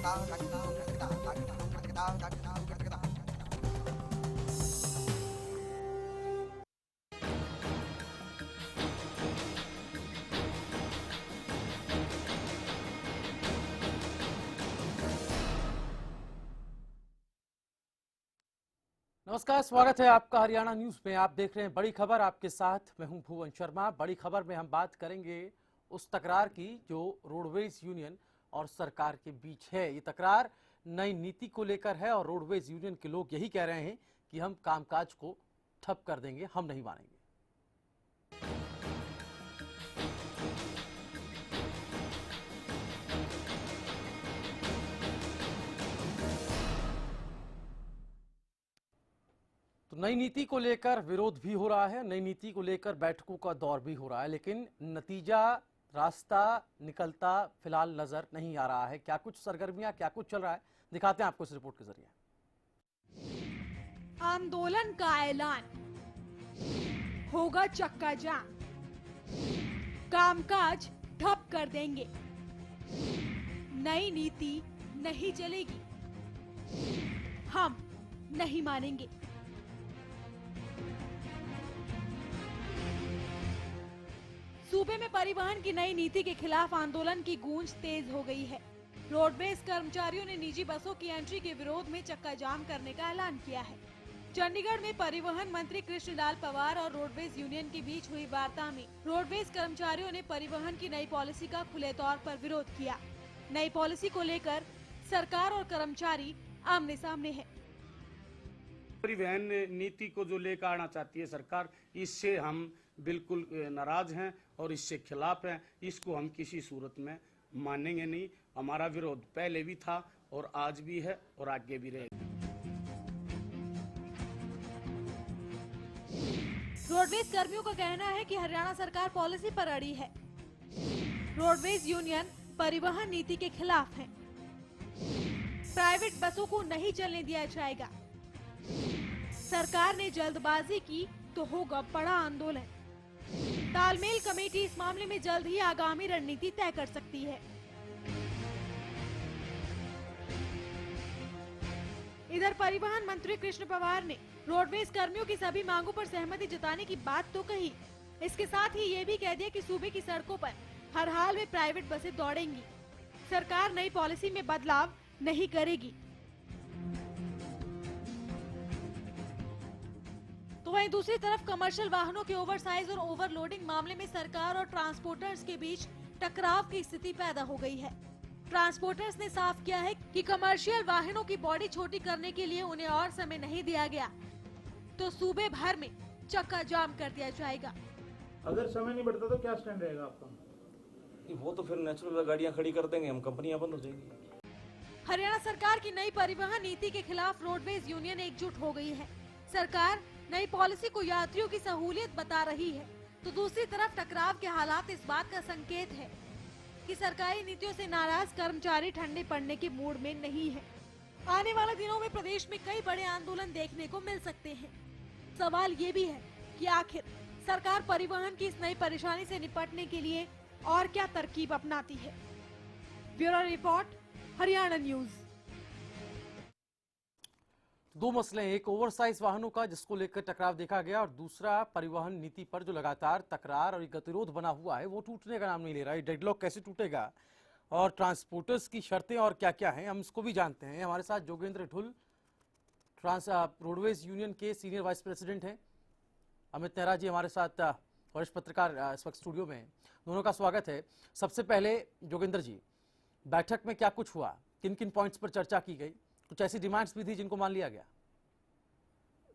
नमस्कार, स्वागत है आपका हरियाणा न्यूज में। आप देख रहे हैं बड़ी खबर, आपके साथ मैं हूं भुवन शर्मा। बड़ी खबर में हम बात करेंगे उस तकरार की जो रोडवेज यूनियन और सरकार के बीच है। ये तकरार नई नीति को लेकर है और रोडवेज यूनियन के लोग यही कह रहे हैं कि हम कामकाज को ठप कर देंगे, हम नहीं मानेंगे। तो नई नीति को लेकर विरोध भी हो रहा है, नई नीति को लेकर बैठकों का दौर भी हो रहा है, लेकिन नतीजा, रास्ता निकलता फिलहाल नजर नहीं आ रहा है। क्या कुछ सरगर्मियां, क्या कुछ चल रहा है, दिखाते हैं आपको इस रिपोर्ट के जरिए। आंदोलन का ऐलान, होगा चक्का जाम, कामकाज ठप कर देंगे, नई नीति नहीं चलेगी, हम नहीं मानेंगे। सूबे में परिवहन की नई नीति के खिलाफ आंदोलन की गूंज तेज हो गई है। रोडवेज कर्मचारियों ने निजी बसों की एंट्री के विरोध में चक्का जाम करने का ऐलान किया है। चंडीगढ़ में परिवहन मंत्री कृष्णलाल पंवार और रोडवेज यूनियन के बीच हुई वार्ता में रोडवेज कर्मचारियों ने परिवहन की नई पॉलिसी का खुले तौर पर विरोध किया। नई पॉलिसी को लेकर सरकार और कर्मचारी आमने सामने है। परिवहन नीति को जो लेकर आना चाहती है सरकार, इससे हम बिल्कुल नाराज हैं और इससे खिलाफ हैं। इसको हम किसी सूरत में मानेंगे नहीं। हमारा विरोध पहले भी था और आज भी है और आगे भी रहेगा। रोडवेज कर्मियों का कहना है कि हरियाणा सरकार पॉलिसी पर अड़ी है। रोडवेज यूनियन परिवहन नीति के खिलाफ है। प्राइवेट बसों को नहीं चलने दिया जाएगा। सरकार ने जल्दबाजी की तो होगा बड़ा आंदोलन। तालमेल कमेटी इस मामले में जल्द ही आगामी रणनीति तय कर सकती है। इधर परिवहन मंत्री कृष्ण पंवार ने रोडवेज कर्मियों की सभी मांगों पर सहमति जताने की बात तो कही। इसके साथ ही ये भी कह दिया कि सूबे की सड़कों पर हर हाल में प्राइवेट बसें दौड़ेंगी। सरकार नई पॉलिसी में बदलाव नहीं करेगी। तो वहीं दूसरी तरफ कमर्शियल वाहनों के ओवरसाइज और ओवरलोडिंग मामले में सरकार और ट्रांसपोर्टर्स के बीच टकराव की स्थिति पैदा हो गई है। ट्रांसपोर्टर्स ने साफ किया है कि कमर्शियल वाहनों की बॉडी छोटी करने के लिए उन्हें और समय नहीं दिया गया तो सूबे भर में चक्का जाम कर दिया जाएगा। अगर समय नहीं बढ़ता तो क्या स्टैंड रहेगा आपका? वो तो फिर नेचुरल गाड़ियां खड़ी कर देंगे, हम कंपनियां बंद हो जाएंगी। हरियाणा सरकार की नई परिवहन नीति के खिलाफ रोडवेज यूनियन एकजुट हो गई है। सरकार नई पॉलिसी को यात्रियों की सहूलियत बता रही है तो दूसरी तरफ टकराव के हालात इस बात का संकेत है कि सरकारी नीतियों से नाराज कर्मचारी ठंडे पड़ने के मूड में नहीं है। आने वाले दिनों में प्रदेश में कई बड़े आंदोलन देखने को मिल सकते हैं। सवाल ये भी है कि आखिर सरकार परिवहन की इस नई परेशानी से निपटने के लिए और क्या तरकीब अपनाती है। Bureau report, Haryana news. दो मसले हैं, एक ओवरसाइज वाहनों का जिसको लेकर टकराव देखा गया और दूसरा परिवहन नीति पर जो लगातार तकरार और गतिरोध बना हुआ है वो टूटने का नाम नहीं ले रहा है। डेडलॉक कैसे टूटेगा और ट्रांसपोर्टर्स की शर्तें और क्या क्या हैं, हम इसको भी जानते हैं। हमारे साथ जोगेंद्र ढुल रोडवेज यूनियन के सीनियर वाइस प्रेसिडेंट हैं, अमित नेहरा जी हमारे साथ वरिष्ठ पत्रकार इस वक्त स्टूडियो में हैं। दोनों का स्वागत है। सबसे पहले जोगेंद्र जी, बैठक में क्या कुछ हुआ, किन किन पॉइंट्स पर चर्चा की गई, कुछ ऐसी डिमांड्स भी थी जिनको मान लिया गया?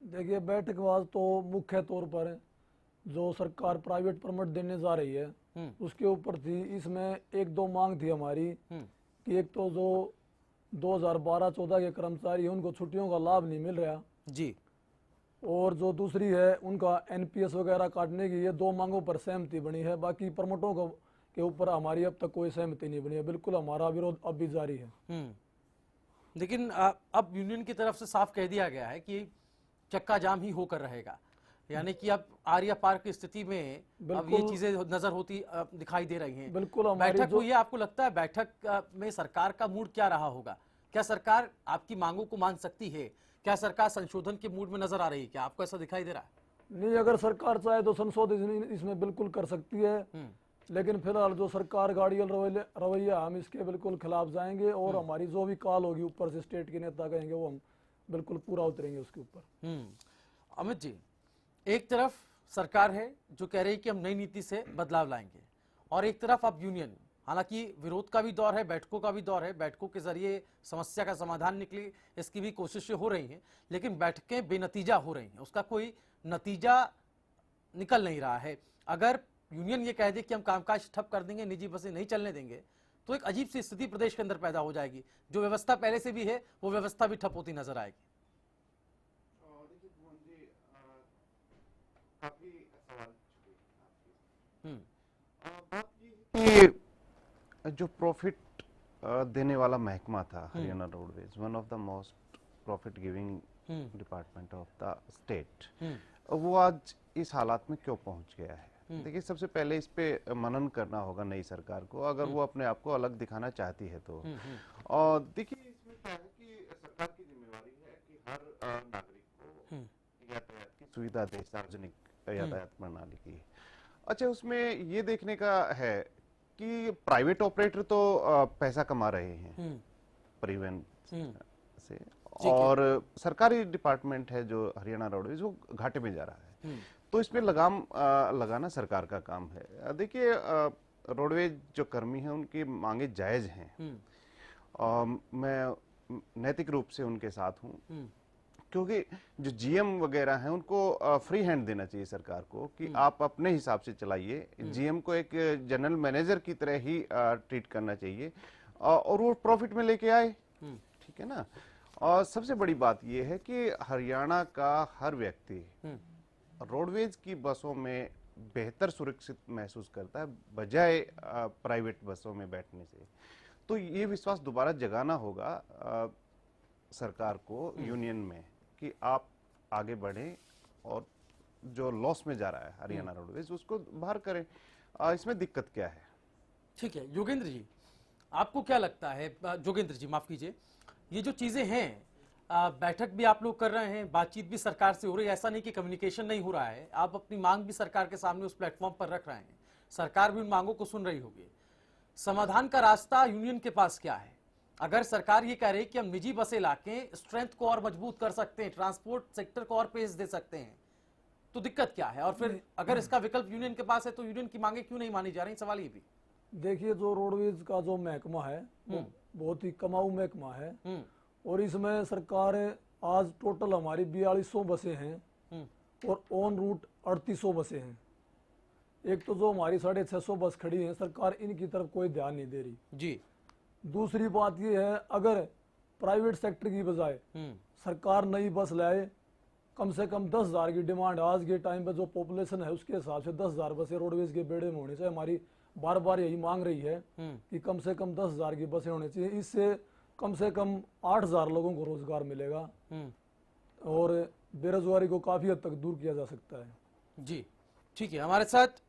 देखिए, बैठक बाद तो मुख्य तौर पर जो सरकार प्राइवेट परमिट देने जा रही है उसके ऊपर थी। इसमें एक दो मांग थी हमारी कि एक तो जो 2012-14 के कर्मचारी हैं उनको छुट्टियों का लाभ नहीं मिल रहा जी, और जो दूसरी है उनका एनपीएस वगैरह काटने की, ये दो मांगों पर सहमति बनी है। बाकी परमिटों के ऊपर हमारी अब तक कोई सहमति नहीं बनी है। बिल्कुल हमारा विरोध अब भी जारी है। लेकिन अब यूनियन की तरफ से साफ कह दिया गया है कि चक्का जाम ही होकर रहेगा। यानी कि अब आर्या पार की स्थिति में अब ये बिल्कुल। चीजें नजर होती दिखाई दे रही हैं। बिल्कुल हमारी बैठक जो हुई है, आपको लगता है बैठक में सरकार का मूड क्या रहा होगा? क्या सरकार आपकी मांगों को मान सकती है? क्या सरकार संशोधन के मूड में नजर आ रही है? क्या आपको ऐसा दिखाई दे रहा है? नहीं, अगर सरकार चाहे तो संशोधन इसमें बिल्कुल कर सकती है, लेकिन फिलहाल जो सरकार गाड़ियल रवैया हम इसके बिल्कुल खिलाफ जाएंगे और हमारी जो भी कॉल होगी ऊपर से स्टेट के नेता कहेंगे वो हम बिल्कुल पूरा उतरेंगे उसके ऊपर। अमित जी, एक तरफ सरकार है जो कह रही है कि हम नई नीति से बदलाव लाएंगे, और एक तरफ अब यूनियन, हालांकि विरोध का भी दौर है, बैठकों का भी दौर है, बैठकों के जरिए समस्या का समाधान निकले इसकी भी कोशिशें हो रही हैं, लेकिन बैठकें बेनतीजा हो रही हैं, उसका कोई नतीजा निकल नहीं रहा है। अगर यूनियन ये कह दे कि हम कामकाज ठप कर देंगे, निजी बसें नहीं चलने देंगे, तो एक अजीब सी स्थिति प्रदेश के अंदर पैदा हो जाएगी। जो व्यवस्था पहले से भी है वो व्यवस्था भी ठप होती नजर आएगी। देखिए भुवन जी, काफी सवाल बात ये है कि जो प्रॉफिट देने वाला महकमा था Haryana roadways, one of the most profit giving department of the state, वो आज इस हालात में क्यों पहुंच गया है? देखिए, सबसे पहले इस पे मनन करना होगा नई सरकार को, अगर वो अपने आप को अलग दिखाना चाहती है तो। और देखिए, इसमें क्या है कि सरकार की जिम्मेवारी है कि हर नागरिक को यातायात की सुविधा दे, सार्वजनिक यातायात प्रणाली की। अच्छा, उसमें ये देखने का है कि प्राइवेट ऑपरेटर तो पैसा कमा रहे हैं परिवहन से, और सरकारी डिपार्टमेंट है जो हरियाणा रोडवेज, वो घाटे में जा रहा है। तो इसमें लगाम लगाना सरकार का काम है। देखिए, रोडवेज जो कर्मी हैं उनकी मांगे जायज हैं, और मैं नैतिक रूप से उनके साथ हूं, क्योंकि जो जीएम वगैरह हैं उनको फ्री हैंड देना चाहिए सरकार को कि आप अपने हिसाब से चलाइए। जीएम को एक जनरल मैनेजर की तरह ही ट्रीट करना चाहिए, और वो प्रॉफिट में लेके आए, ठीक है ना। और सबसे बड़ी बात यह है कि हरियाणा का हर व्यक्ति रोडवेज की बसों में बेहतर सुरक्षित महसूस करता है बजाय प्राइवेट बसों में बैठने से। तो ये विश्वास दोबारा जगाना होगा सरकार को यूनियन में कि आप आगे बढ़ें और जो लॉस में जा रहा है हरियाणा रोडवेज उसको बाहर करें। इसमें दिक्कत क्या है? ठीक है योगेंद्र जी, आपको क्या लगता है? जोगेंद्र जी माफ कीजिए, ये जो चीजें हैं, बैठक भी आप लोग कर रहे हैं, बातचीत भी सरकार से हो रही है, ऐसा नहीं कि कम्युनिकेशन नहीं हो रहा है, आप अपनी मांग भी सरकार के सामने उस प्लेटफॉर्म पर रख रहे हैं, सरकार भी उन मांगों को सुन रही होगी। समाधान का रास्ता यूनियन के पास क्या है? अगर सरकार ये कह रही है कि हम निजी बसें लाके स्ट्रेंथ को और मजबूत कर सकते हैं, ट्रांसपोर्ट सेक्टर को और पेस दे सकते हैं, तो दिक्कत क्या है? और फिर अगर इसका विकल्प यूनियन के पास है तो यूनियन की मांगे क्यों नहीं मानी जा रही? सवाल ये भी। देखिए, जो रोडवेज का जो महकमा है वो बहुत ही कमाऊ महकमा है, और इसमें सरकार आज टोटल हमारी 4200 बसें हैं और ऑन रूट 3800 बसें हैं। एक तो जो हमारी 650 बस खड़ी है, सरकार इनकी तरफ कोई ध्यान नहीं दे रही जी। दूसरी बात ये है, अगर प्राइवेट सेक्टर की बजाय सरकार नई बस लाए, कम से कम 10,000 की डिमांड आज के टाइम पे जो पॉपुलेशन है उसके हिसाब से 10,000 बसें रोडवेज के बेड़े में होनी चाहिए। हमारी बार बार यही मांग रही है कि कम से कम 10,000 की बसें होनी चाहिए। इससे कम से कम 8,000 लोगों को रोजगार मिलेगा और बेरोजगारी को काफी हद तक दूर किया जा सकता है। जी ठीक है, हमारे साथ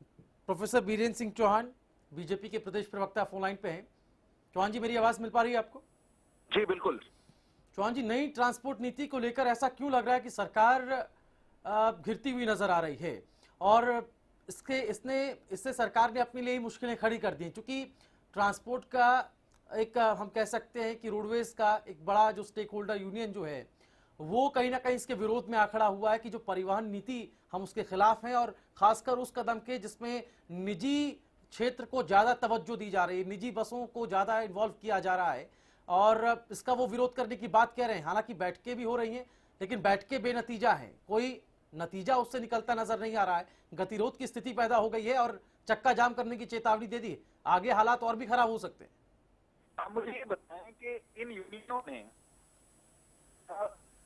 प्रोफेसर बीरेंद्र सिंह चौहान बीजेपी के प्रदेश प्रवक्ता फोन लाइन पे हैं। चौहान जी, मेरी आवाज मिल पा रही है आपको? जी बिल्कुल। चौहान जी, नई ट्रांसपोर्ट नीति को लेकर ऐसा क्यों लग रहा है कि सरकार घिरती हुई नजर आ रही है, और इससे सरकार ने अपने लिए मुश्किलें खड़ी कर दी, क्योंकि ट्रांसपोर्ट का एक हम कह सकते हैं कि रोडवेज का एक बड़ा जो स्टेक होल्डर यूनियन जो है वो कहीं ना कहीं इसके विरोध में आ खड़ा हुआ है कि जो परिवहन नीति हम उसके खिलाफ हैं, और खासकर उस कदम के जिसमें निजी क्षेत्र को ज्यादा तवज्जो दी जा रही है, निजी बसों को ज्यादा इन्वॉल्व किया जा रहा है, और इसका वो विरोध करने की बात कह रहे हैं। हालांकि बैठकें भी हो रही हैं, लेकिन बैठकें बेनतीजा है, कोई नतीजा उससे निकलता नजर नहीं आ रहा है। गतिरोध की स्थिति पैदा हो गई है और चक्का जाम करने की चेतावनी दे दी। आगे हालात और भी खराब हो सकते हैं। आप मुझे ये बताएं कि इन यूनियनों ने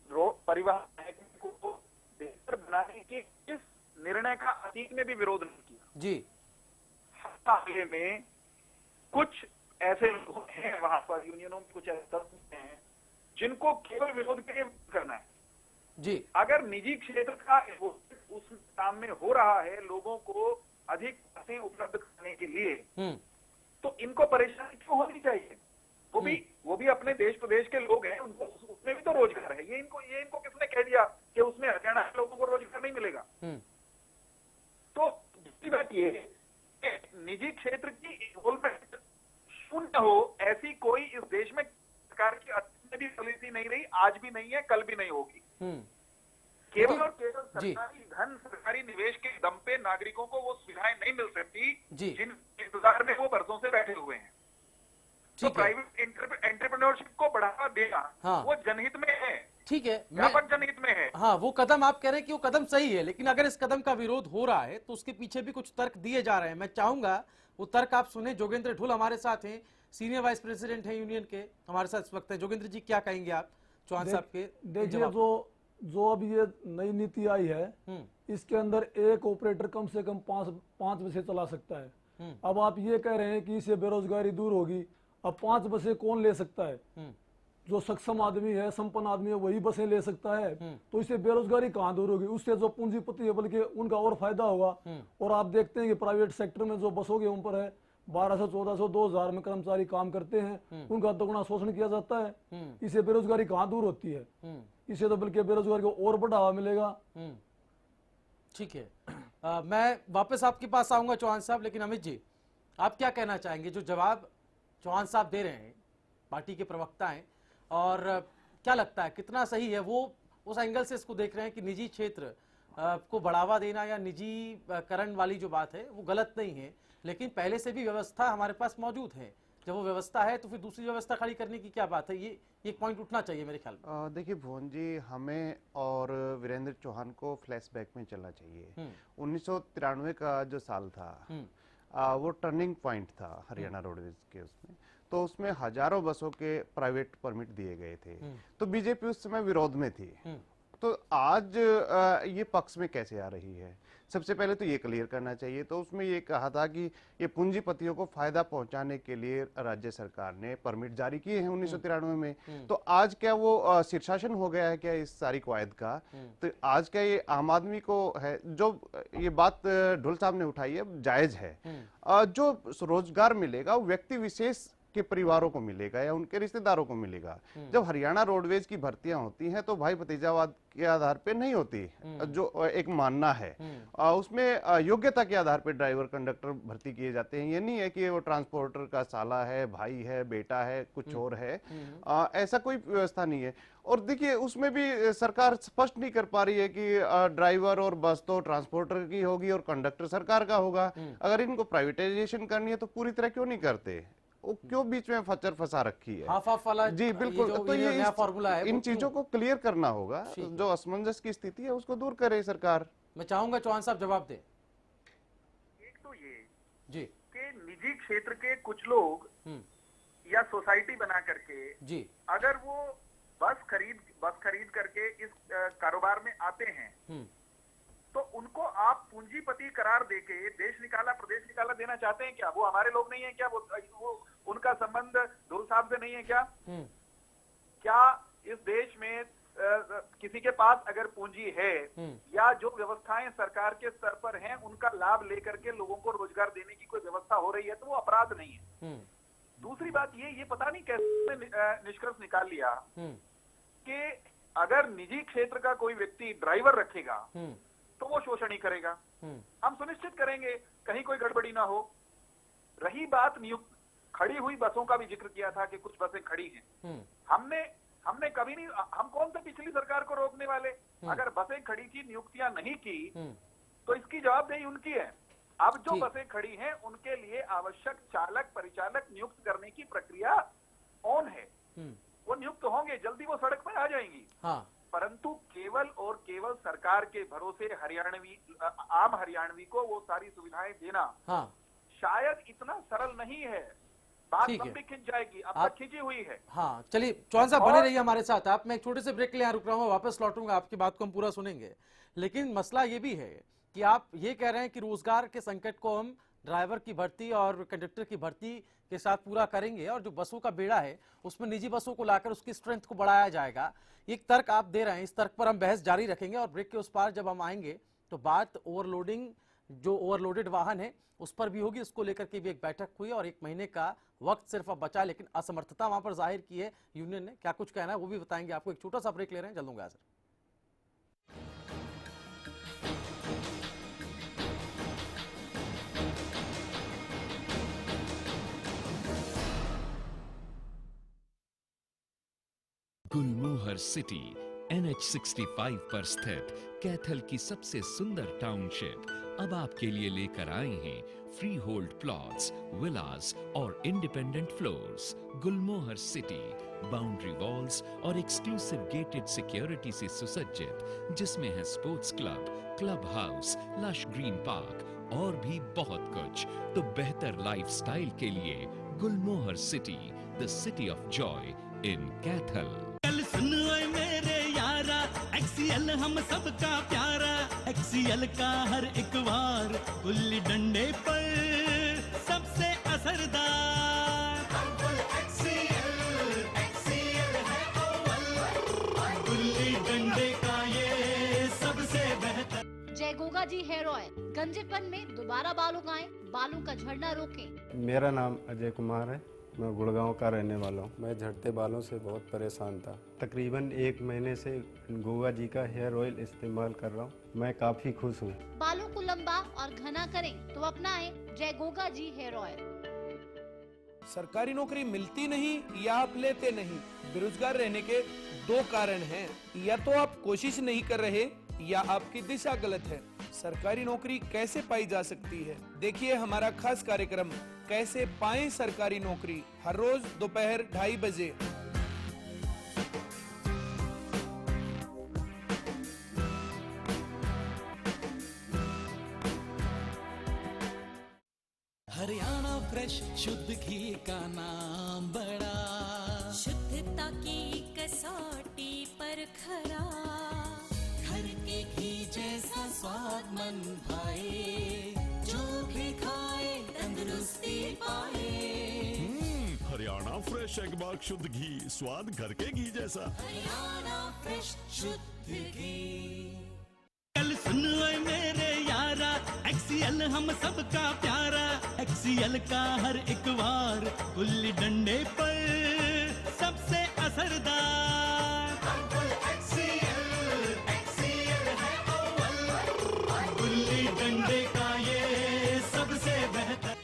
परिवहन महकमे को बेहतर बनाने के इस निर्णय का अतीत में भी विरोध नहीं किया जी। मामले में कुछ ऐसे लोग हैं वहां पर यूनियनों में, कुछ ऐसे तत्व हैं जिनको केवल विरोध के लिए करना है, जी अगर निजी क्षेत्र का उस काम में हो रहा है लोगों को अधिक बसें उपलब्ध कराने के लिए, तो इनको परेशानी क्यों होनी चाहिए? वो भी अपने देश प्रदेश के लोग हैं, उनको उसमें भी तो रोजगार है। ये इनको किसने कह दिया कि उसमें हरियाणा के लोगों को रोजगार नहीं मिलेगा? तो दूसरी बात ये है कि निजी क्षेत्र की इन्वॉल्वमेंट शून्य हो, ऐसी कोई इस देश में सरकार की में भी पॉलिसी नहीं रही, आज भी नहीं है, कल भी नहीं होगी। केवल और केवल सरकारी धन, सरकारी निवेश के दम पे नागरिकों को वो सुविधाएं नहीं मिल सकती जिन इंतजार में वो बरसों से बैठे हुए हैं। तो प्राइवेट एंटरप्रेन्योरशिप को बढ़ावा देना वो जनहित में है, ठीक है, व्यापक जनहित में है। हाँ, वो कदम आप कह रहे हैं कि वो कदम सही है, लेकिन अगर इस कदम का विरोध हो रहा है तो उसके पीछे भी कुछ तर्क दिए जा रहे हैं। मैं चाहूंगा वो तर्क आप सुने। जोगेंद्र ढुल हमारे साथ हैं, सीनियर वाइस प्रेसिडेंट हैं यूनियन के, हमारे साथ इस वक्त हैं। जोगेंद्र जी, क्या कहेंगे आप चौहान साहब के? देखिए, जो अब ये नई नीति आई है, इसके अंदर एक ऑपरेटर कम से कम पांच बसें चला सकता है। अब आप ये कह रहे हैं कि इससे बेरोजगारी दूर होगी। अब 5 बसें कौन ले सकता है? जो सक्षम आदमी है, संपन्न आदमी है, वही बसें ले सकता है। तो इससे बेरोजगारी कहाँ दूर होगी? उससे जो पूंजीपति है बल्कि उनका और फायदा होगा। और आप देखते हैं कि प्राइवेट सेक्टर में जो बसों के ऊपर है 1200, 1400, 2000 में कर्मचारी काम करते हैं, उनका दोगुना शोषण किया जाता है। इससे बेरोजगारी कहाँ दूर होती है? इससे तो बल्कि बेरोजगारी को और बढ़ावा मिलेगा। ठीक है, मैं वापस आपके पास आऊंगा चौहान साहब, लेकिन अमित जी आप क्या कहना चाहेंगे? जो जवाब चौहान साहब दे रहे हैं, पार्टी के प्रवक्ता हैं, और क्या लगता है कितना सही है? वो उस एंगल से इसको देख रहे हैं कि निजी क्षेत्र को बढ़ावा देना या निजीकरण वाली जो बात है वो गलत नहीं है, लेकिन पहले से भी व्यवस्था हमारे पास मौजूद है। जब वो व्यवस्था है तो फिर दूसरी व्यवस्था खड़ी करने की क्या बात है? ये एक पॉइंट उठना चाहिए मेरे ख्याल में। देखिए भुवन जी, हमें और वीरेंद्र चौहान को फ्लैशबैक में चलना चाहिए। 1993 का जो साल था वो टर्निंग पॉइंट था हरियाणा रोडवेज के उसमें। तो उसमें हजारों बसों के प्राइवेट परमिट दिए गए थे। तो बीजेपी उस समय विरोध में थी। तो आज ये पक्ष में कैसे आ रही है? सबसे पहले तो ये क्लियर करना चाहिए। तो उसमें ये कहा था कि ये पूंजीपतियों को फायदा पहुंचाने के लिए राज्य सरकार ने परमिट जारी किए हैं 1993 में। तो आज क्या वो शीर्षासन हो गया है क्या इस सारी कवायद का? तो आज क्या ये आम आदमी को है? जो ये बात ढुल साहब ने उठाई है जायज है। जो रोजगार मिलेगा वो व्यक्ति विशेष के परिवारों को मिलेगा या उनके रिश्तेदारों को मिलेगा। जब हरियाणा रोडवेज की भर्तियां होती हैं तो भाई भतीजावाद के आधार पे नहीं होती, जो एक मानना है। उसमें योग्यता के आधार पे ड्राइवर कंडक्टर भर्ती किए जाते हैं। ये नहीं है कि वो ट्रांसपोर्टर का साला है, भाई है, बेटा है, कुछ और है। ऐसा कोई व्यवस्था नहीं है। और देखिए उसमें भी सरकार स्पष्ट नहीं कर पा रही है कि ड्राइवर और बस तो ट्रांसपोर्टर की होगी और कंडक्टर सरकार का होगा। अगर इनको प्राइवेटाइजेशन करनी है तो पूरी तरह क्यों नहीं करते? वो क्यों बीच में फचर फंसा रखी है? हाफ हाफ वाला जी बिल्कुल। तो ये नया फॉर्मूला है, इन चीजों को क्लियर करना होगा। जो असमंजस की स्थिति है उसको दूर करे सरकार। मैं चाहूंगा चौहान साहब जवाब दे। एक तो ये जी कि निजी क्षेत्र के कुछ लोग या सोसाइटी बना करके जी अगर वो बस खरीद करके इस कारोबार में आते हैं तो उनको आप पूंजीपति करार देके देश निकाला प्रदेश निकाला देना चाहते हैं क्या? वो हमारे लोग नहीं है क्या? वो उनका संबंध ढुल साहब से नहीं है क्या? क्या इस देश में किसी के पास अगर पूंजी है या जो व्यवस्थाएं सरकार के स्तर पर हैं उनका लाभ लेकर के लोगों को रोजगार देने की कोई व्यवस्था हो रही है तो वो अपराध नहीं है। दूसरी बात ये पता नहीं कैसे निष्कर्ष निकाल लिया कि अगर निजी क्षेत्र का कोई व्यक्ति ड्राइवर रखेगा तो वो शोषण ही करेगा। हम सुनिश्चित करेंगे कहीं कोई गड़बड़ी ना हो। रही बात नियुक्त खड़ी हुई बसों का भी जिक्र किया था कि कुछ बसें खड़ी हैं। हमने कभी नहीं, हम कौन से पिछली सरकार को रोकने वाले? अगर बसें खड़ी की, नियुक्तियां नहीं की तो इसकी जवाबदेही उनकी है। अब जो बसें खड़ी हैं उनके लिए आवश्यक चालक परिचालक नियुक्त करने की प्रक्रिया ऑन है। वो नियुक्त होंगे, जल्दी वो सड़क पर आ जाएंगी। परंतु केवल और केवल सरकार के भरोसे आम हरियाणवी को वो सारी सुविधाएं देना शायद इतना सरल नहीं है। बात लंबी खिंच जाएगी, अब तक खिंची हुई है। हाँ, चलिए चौहान साहब बने रहिए हमारे साथ। आप, मैं एक छोटे से ब्रेक के लिए यहाँ रुक रहा हूँ, वापस लौटूंगा, आपकी बात को हम पूरा सुनेंगे। लेकिन मसला ये भी है कि आप ये कह रहे हैं कि रोजगार के संकट को हम ड्राइवर की भर्ती और कंडक्टर की भर्ती के साथ पूरा करेंगे और जो बसों का बेड़ा है उसमें निजी बसों को लाकर उसकी स्ट्रेंथ को बढ़ाया जाएगा। एक तर्क आप दे रहे हैं, इस तर्क पर हम बहस जारी रखेंगे और ब्रेक के उस पार जब हम आएंगे तो बात ओवरलोडिंग, जो ओवरलोडेड वाहन है उस पर भी होगी। उसको लेकर के भी एक बैठक हुई और 1 महीने का वक्त सिर्फ अब बचा, लेकिन असमर्थता वहां पर जाहिर की है यूनियन ने। क्या कुछ कहना है वो भी बताएंगे आपको। एक छोटा सा ब्रेक ले रहे हैं, जल्द होंगे हाजिर। गुलमोहर सिटी NH 65 पर स्थित कैथल की सबसे सुंदर टाउनशिप अब आपके लिए लेकर आए हैं फ्री होल्ड प्लॉट्स, विलास और independent floors. Gulmohar city boundary walls और एक्सक्लूसिव गेटेड सिक्योरिटी से सुसज्जित, जिसमें है sports club, club house, lush green park और भी बहुत कुछ। तो बेहतर लाइफस्टाइल के लिए Gulmohar city, the city of joy in Kaithal. कल सुन ओए मेरे यारा, XCL हम सबका प्यारा, XCL का हर एक वार गुल्ली डंडे पर सबसे असरदार। XCL है अव्वल, गुल्ली डंडे का ये सबसे बेहतर। जय गोगा जी हेयर ऑयल, गंजेपन में दोबारा बाल उगाएं, बालों का झड़ना रोकें। मेरा नाम अजय कुमार है, मैं गुड़गांव का रहने वाला हूँ। मैं झड़ते बालों से बहुत परेशान था। तकरीबन 1 महीने से गोगा जी का हेयर ऑयल इस्तेमाल कर रहा हूँ। मैं काफ़ी खुश हूँ। बालों को लंबा और घना करें तो अपनाएं जय गोगा जी हेयर ऑयल। सरकारी नौकरी मिलती नहीं या आप लेते नहीं, बेरोजगार रहने के 2 कारण हैं। या तो आप कोशिश नहीं कर रहे या आपकी दिशा गलत है। सरकारी नौकरी कैसे पाई जा सकती है, देखिए हमारा खास कार्यक्रम कैसे पाएं सरकारी नौकरी, हर रोज दोपहर 2:30 बजे। हरियाणा फ्रेश शुद्ध घी का नाम बड़ा, शुद्धता की कसौटी पर खरा, घर के घी जैसा स्वाद मन भाए, जो भी खाए तंदुरुस्ती पाए। हरियाणा फ्रेश एगबाग शुद्ध घी, स्वाद घर के घी जैसा। हरियाणा फ्रेश शुद्ध घी। कल सुन ओए मेरे यारा, XCL हम सबका प्यारा, XCL का हर एक वार गुल्ली डंडे पर सबसे असरदार। XCL है अव्वल, गुल्ली डंडे का ये सबसे बेहतर।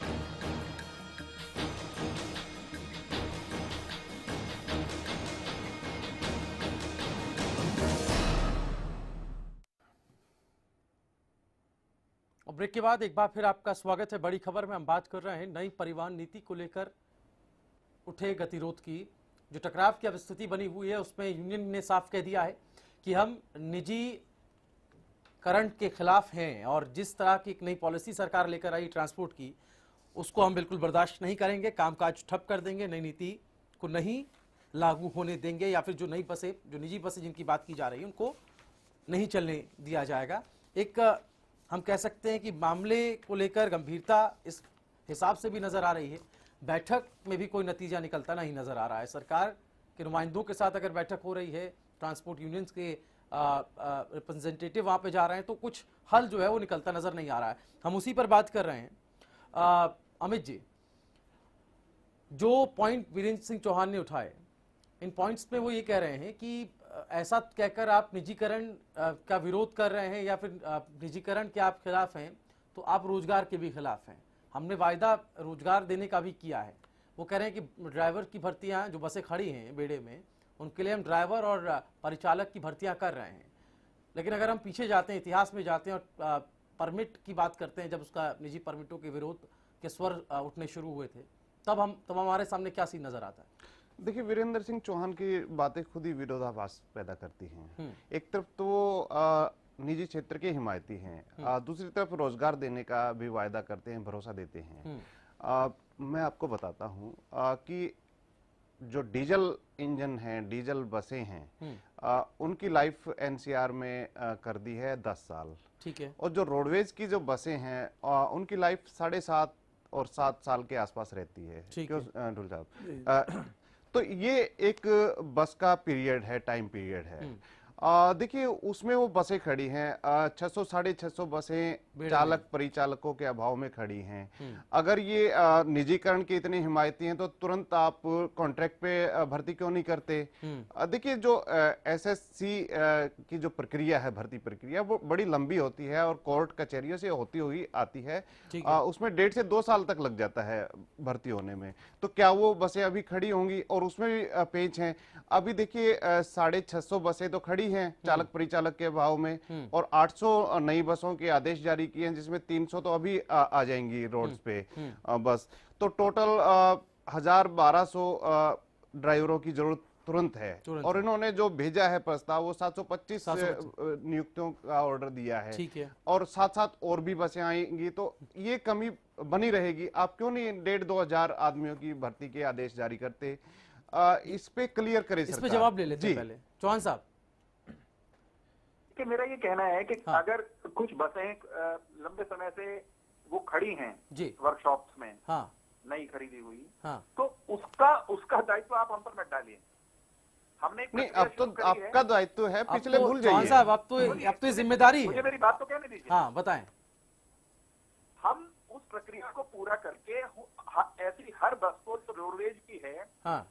और ब्रेक के बाद एक बार फिर आपका स्वागत है। बड़ी खबर में हम बात कर रहे हैं नई परिवहन नीति को लेकर उठे गतिरोध की। जो टकराव की अब स्थिति बनी हुई है उसमें यूनियन ने साफ कह दिया है कि हम निजीकरण के खिलाफ हैं और जिस तरह की एक नई पॉलिसी सरकार लेकर आई ट्रांसपोर्ट की, उसको हम बिल्कुल बर्दाश्त नहीं करेंगे। कामकाज ठप कर देंगे, नई नीति को नहीं लागू होने देंगे, या फिर जो नई बसें, जो निजी बसें जिनकी बात की जा रही है उनको नहीं चलने दिया जाएगा। एक हम कह सकते हैं कि मामले को लेकर गंभीरता इस हिसाब से भी नजर आ रही है। बैठक में भी कोई नतीजा निकलता नहीं नजर आ रहा है। सरकार के नुमाइंदों के साथ अगर बैठक हो रही है, ट्रांसपोर्ट यूनियंस के रिप्रेजेंटेटिव वहां पे जा रहे हैं, तो कुछ हल जो है वो निकलता नजर नहीं आ रहा है। हम उसी पर बात कर रहे हैं। अमित जी, जो पॉइंट वीरेंद्र सिंह चौहान ने उठाए, इन पॉइंट्स में वो ये कह रहे हैं कि ऐसा कहकर आप निजीकरण का विरोध कर रहे हैं या फिर निजीकरण के आप खिलाफ हैं, तो आप रोजगार के भी खिलाफ हैं। हमने वायदा रोजगार देने का भी किया है। वो कह रहे हैं कि ड्राइवर की भर्तियां, जो बसें खड़ी हैं बेड़े में, उनके लिए हम ड्राइवर और परिचालक की भर्तियां कर रहे हैं। लेकिन अगर हम पीछे जाते हैं, इतिहास में जाते हैं और परमिट की बात करते हैं, जब उसका निजी परमिटों के विरोध के स्वर उठने शुरू हुए थे, तब हमारे सामने क्या सीन नजर आता है? देखिए, वीरेंद्र सिंह चौहान की बातें खुद ही विरोधाभास पैदा करती हैं। एक तरफ तो वो निजी क्षेत्र के हिमायती हैं, दूसरी तरफ रोजगार देने का भी वायदा करते हैं, भरोसा देते हैं। मैं आपको बताता हूं कि जो डीजल इंजन हैं, डीजल बसें हैं, उनकी लाइफ NCR में कर दी है 10 साल। ठीक है। और जो रोडवेज की जो बसें हैं, उनकी लाइफ 7.5 और 7 साल के आसपास रहती है। ठीक क्यों है। ढुल साहब? तो ये एक बस का पीरियड है, टाइम पीरियड है। देखिए उसमें वो बसें खड़ी हैं, 600 650 बसें चालक परिचालकों के अभाव में खड़ी हैं। अगर ये निजीकरण की इतनी हिमायती हैं तो तुरंत आप कॉन्ट्रैक्ट पे भर्ती क्यों नहीं करते? देखिए जो एसएससी की जो प्रक्रिया है, भर्ती प्रक्रिया, वो बड़ी लंबी होती है और कोर्ट कचहरियों से होती हुई आती है। उसमें 1.5 से 2 साल तक लग जाता है भर्ती होने में। तो क्या वो बसें अभी खड़ी होंगी? और उसमें भी पेंच हैं। अभी देखिए 650 बसें तो खड़ी हैं चालक परिचालक के अभाव में, और 800 नई बसों के आदेश जारी किए हैं, जिसमें 300 तो अभी आ जाएंगी रोड्स पे बस। तो टोटल 1000-1200 ड्राइवरों की जरूरत तुरंत है। और इन्होंने जो भेजा है प्रस्ताव वो 725 नियुक्तियों का ऑर्डर दिया है। ठीक है। और साथ साथ और भी बसें आएंगी, तो ये कमी बनी रहेगी। आप क्यों नहीं 1,500-2 हजार आदमियों की भर्ती के आदेश जारी करते? इस पे क्लियर करें इस पे सरकार। जवाब ले लेते हैं पहले। चौहान साहब, कि मेरा ये कहना है कि अगर कुछ बसें लंबे समय से वो खड़ी हैं जी वर्कशॉप्स में, नई खरीदी हुई, तो उसका दायित्व आप हम पर मत डालिए। हमने नहीं, अब तो आपका दायित्व है, पिछले भूल जाइए। चौहान साहब, अब तो जिम्मेदारी मुझे मेरी बात तो कहने दीजिए। हाँ बताएं। हम उस प्रक्रिया को पूरा करके ऐसी हर बस को जो रोडवेज की है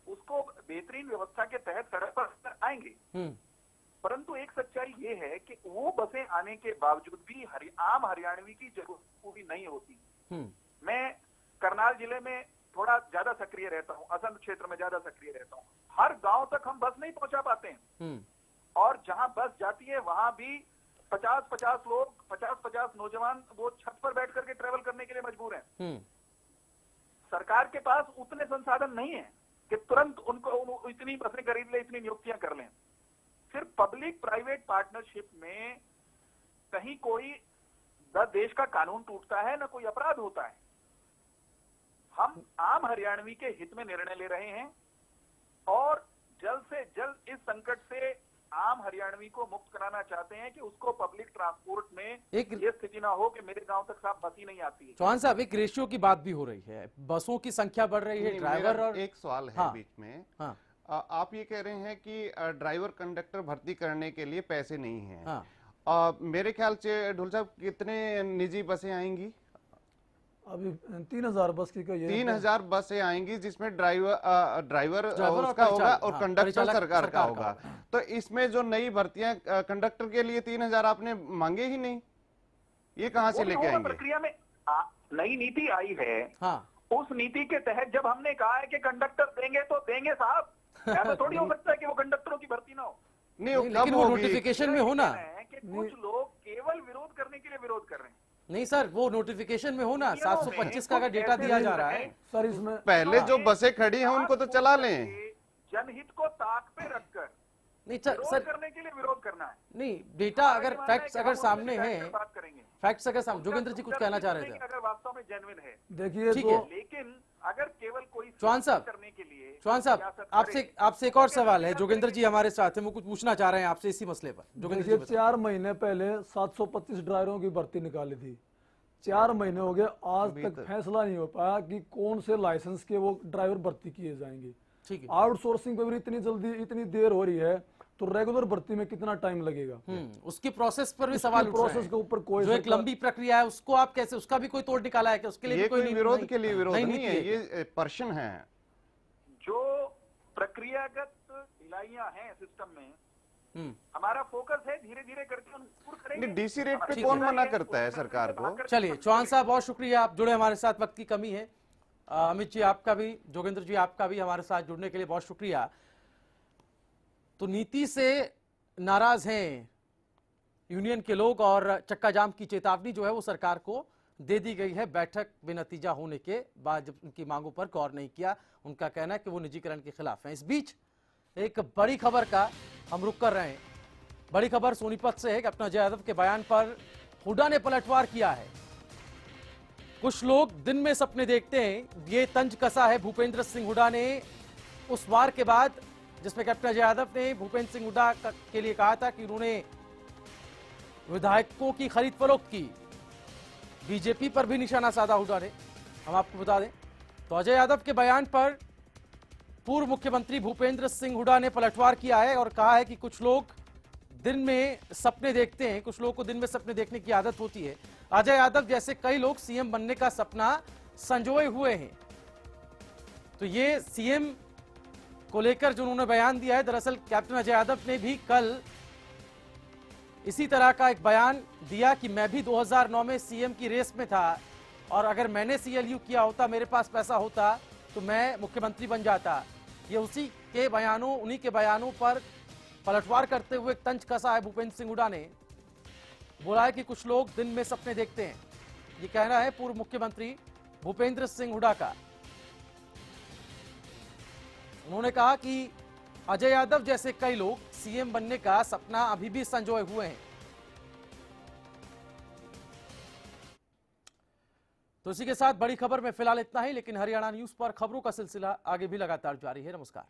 उसको बेहतरीन व्यवस्था के तहत सड़क पर आएंगे। परंतु एक सच्चाई ये है कि वो बसें आने के बावजूद भी आम हरियाणवी की जरूरत पूरी नहीं होती। मैं करनाल जिले में थोड़ा ज्यादा सक्रिय रहता हूँ, असंध क्षेत्र में ज्यादा सक्रिय रहता हूँ। हर गांव तक हम बस नहीं पहुंचा पाते हैं, और जहां बस जाती है वहां भी 50-50 लोग, 50-50 नौजवान वो छत पर बैठ करके ट्रेवल करने के लिए मजबूर हैं। सरकार के पास उतने संसाधन नहीं है कि तुरंत उनको इतनी बसें खरीद ले, इतनी नियुक्तियां कर लें। फिर पब्लिक प्राइवेट पार्टनरशिप में कहीं कोई न देश का कानून टूटता है न कोई अपराध होता है। हम आम हरियाणवी के हित में निर्णय ले रहे हैं और जल्द से जल्द इस संकट से आम हरियाणवी को मुक्त कराना चाहते हैं कि उसको पब्लिक ट्रांसपोर्ट में ये स्थिति ना हो कि मेरे गांव तक साफ बस ही नहीं आती है। चौहान साहब, एक रेशियो की बात भी हो रही है, बसों की संख्या बढ़ रही है, ड्राइवर और एक सवाल है बीच में। आप ये कह रहे हैं कि ड्राइवर कंडक्टर भर्ती करने के लिए पैसे नहीं हैं। मेरे ख्याल से ढुल साहब कितने निजी बसें आएंगी? अभी 3000 बस की 3000 बसें आएंगी, जिसमें ड्राइवर उसका होगा और कंडक्टर सरकार का होगा। तो इसमें जो नई भर्तियां कंडक्टर के लिए 3000 आपने मांगे ही नहीं, ये कहां से लेके आएंगे? प्रक्रिया में नई नीति आई है, उस नीति के तहत जब हमने कहा है कि कंडक्टर देंगे तो देंगे साहब, ऐसा थोड़ी हो सकता है कि वो कंडक्टरों की भर्ती ना हो। नहीं, लेकिन वो नोटिफिकेशन में होना कि कुछ लोग केवल विरोध करने के लिए विरोध कर रहे हैं। नहीं सर, वो नोटिफिकेशन में होना 725 का डेटा दिया जा रहा है सर। इसमें पहले जो बसें खड़ी हैं उनको तो चला लें। जनहित को ताक पे रखकर नहीं सर करने के लिए विरोध करना है। नहीं, डेटा अगर फैक्ट्स अगर सामने हैं, फैक्ट्स अगर सामने, जोगेंद्र जी कुछ कहना चाह रहे थे। अगर वास्तव में जेन्युइन है, देखिए ठीक है, लेकिन अगर केवल कोई चौहान साहब करने के लिए, चौहान साहब आपसे एक और सवाल है। जोगेंद्र जी हमारे साथ हैं, वो कुछ पूछना चाह रहे हैं आपसे इसी मसले पर। देखिए 4 महीने पहले 725 ड्राइवरों की भर्ती निकाली थी, 4 महीने हो गए, आज तक फैसला नहीं हो पाया कि कौन से लाइसेंस के वो ड्राइवर भर्ती किए जाएंगे। ठीक है, आउटसोर्सिंग पे भी इतनी जल्दी इतनी देर हो रही है, तो रेगुलर भर्ती में कितना टाइम लगेगा? उसकी प्रोसेस पर भी सवाल उठ रहा है। प्रोसेस के ऊपर कोई जो एक लंबी प्रक्रिया है, उसको आप कैसे, उसका भी कोई तोड़ निकाला है कि उसके लिए कोई विरोध के लिए विरोध नहीं है, ये प्रश्न है। जो प्रक्रियागत ढिलाइयां हैं सिस्टम में, हमारा फोकस है धीरे धीरे करके दूर करेंगे। डीसी रेट पे कौन मना करता है सरकार को? चलिए चौहान साहब, बहुत शुक्रिया, आप जुड़े हमारे साथ, वक्त की कमी है। अमित जी आपका भी, जोगेंद्र जी आपका भी हमारे साथ जुड़ने के लिए बहुत शुक्रिया। तो नीति से नाराज हैं यूनियन के लोग और चक्का जाम की चेतावनी जो है वो सरकार को दे दी गई है। बैठक बेनतीजा होने के बाद जब उनकी मांगों पर गौर नहीं किया, उनका कहना है कि वो निजीकरण के खिलाफ है। इस बीच एक बड़ी खबर का हम रुख कर रहे हैं। बड़ी खबर सोनीपत से है कि अपना अजय यादव के बयान पर हुड्डा ने पलटवार किया है। कुछ लोग दिन में सपने देखते हैं, ये तंज कसा है भूपेंद्र सिंह हुड्डा ने उस वार के बाद जिसमें कैप्टन अजय यादव ने भूपेंद्र सिंह हुड्डा के लिए कहा था कि उन्होंने विधायकों की खरीद फरोख्त की। बीजेपी पर भी निशाना साधा हुड्डा ने। हम आपको बता दें तो अजय यादव के बयान पर पूर्व मुख्यमंत्री भूपेंद्र सिंह हुड्डा ने पलटवार किया है और कहा है कि कुछ लोग दिन में सपने देखते हैं, कुछ लोगों को दिन में सपने देखने की आदत होती है। अजय यादव जैसे कई लोग सीएम बनने का सपना संजोए हुए हैं। तो ये सीएम को लेकर जो उन्होंने बयान दिया है, दरअसल कैप्टन अजय यादव ने भी कल इसी तरह का एक बयान दिया कि मैं भी 2009 में सीएम की रेस में था और अगर मैंने सीएलयू किया होता, मेरे पास पैसा होता तो मैं मुख्यमंत्री बन जाता। ये उन्हीं के बयानों पर पलटवार करते हुए तंज कसा है भूपेंद्र सिंह हुड्डा ने। बोला है कि कुछ लोग दिन में सपने देखते हैं, ये कहना है पूर्व मुख्यमंत्री भूपेंद्र सिंह हुड्डा का। उन्होंने कहा कि अजय यादव जैसे कई लोग सीएम बनने का सपना अभी भी संजोए हुए हैं। तो इसी के साथ बड़ी खबर में फिलहाल इतना ही, लेकिन हरियाणा न्यूज पर खबरों का सिलसिला आगे भी लगातार जारी है। नमस्कार।